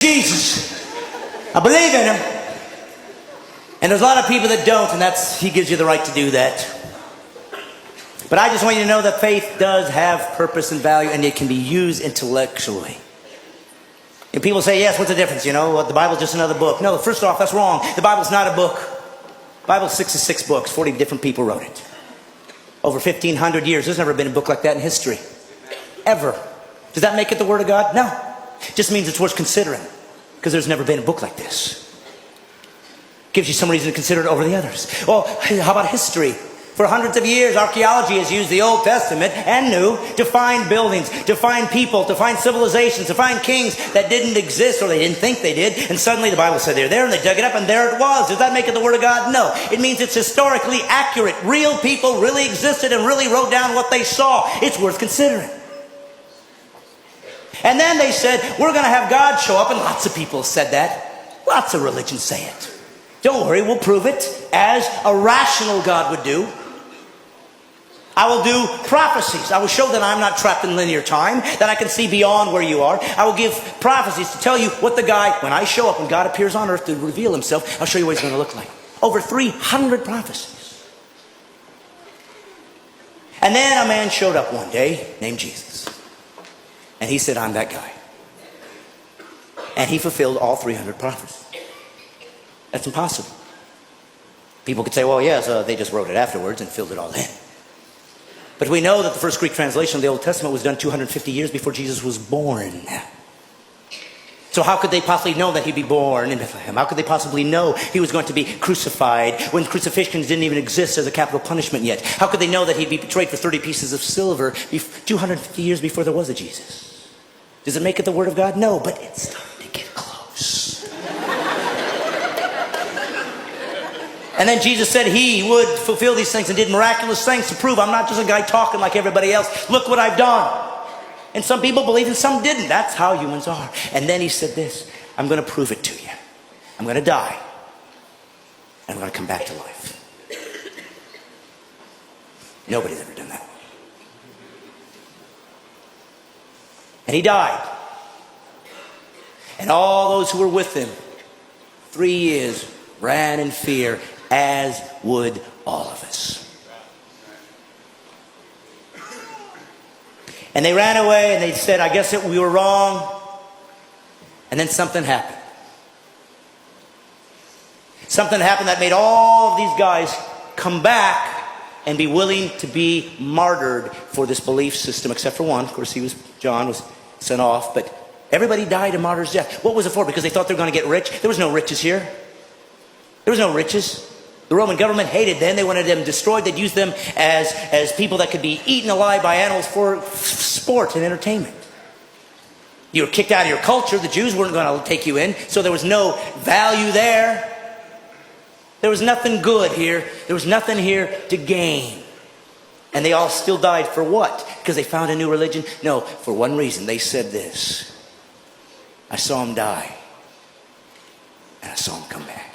Jesus. I believe in him. And there's a lot of people that don't, and he gives you the right to do that. But I just want you to know that faith does have purpose and value, and it can be used intellectually. And people say, yes, what's the difference? The Bible's just another book. No, first off, that's wrong. The Bible's not a book. The Bible's 66 books. 40 different people wrote it. Over 1,500 years. There's never been a book like that in history. Ever. Does that make it the Word of God? No. It just means it's worth considering. Because there's never been a book like this. Gives you some reason to consider it over the others. Well, how about history? For hundreds of years, archaeology has used the Old Testament and New to find buildings, to find people, to find civilizations, to find kings that didn't exist or they didn't think they did. And suddenly the Bible said they're there, and they dug it up and there it was. Does that make it the Word of God? No. It means it's historically accurate. Real people really existed and really wrote down what they saw. It's worth considering. And then they said, we're going to have God show up, and lots of people said that. Lots of religions say it. Don't worry, we'll prove it as a rational God would do. I will do prophecies. I will show that I'm not trapped in linear time, that I can see beyond where you are. I will give prophecies to tell you what the guy, when I show up, when God appears on earth to reveal himself, I'll show you what he's going to look like. Over 300 prophecies. And then a man showed up one day named Jesus. And he said, I'm that guy. And he fulfilled all 300 prophecies. That's impossible. People could say, well, yes, they just wrote it afterwards and filled it all in. But we know that the first Greek translation of the Old Testament was done 250 years before Jesus was born. So how could they possibly know that he'd be born in Bethlehem? How could they possibly know he was going to be crucified when crucifixions didn't even exist as a capital punishment yet? How could they know that he'd be betrayed for 30 pieces of silver 250 years before there was a Jesus? Does it make it the Word of God? No, but it's starting to get close. And then Jesus said he would fulfill these things and did miraculous things to prove I'm not just a guy talking like everybody else. Look what I've done. And some people believed and some didn't. That's how humans are. And then he said this, I'm going to prove it to you. I'm going to die. And I'm going to come back to life. Nobody's ever done that. And he died. And all those who were with him, 3 years, ran in fear, as would all of us. And they ran away and they said, I guess we were wrong. And then something happened. Something happened that made all of these guys come back and be willing to be martyred for this belief system, except for one. Of course, John was sent off, but everybody died a martyr's death. What was it for? Because they thought they were going to get rich? There was no riches here. There was no riches. The Roman government hated them. They wanted them destroyed. They'd use them as people that could be eaten alive by animals for sport and entertainment. You were kicked out of your culture. The Jews weren't going to take you in. So there was no value there. There was nothing good here. There was nothing here to gain. And they all still died for what? Because they found a new religion? No, for one reason. They said this. I saw him die. And I saw him come back.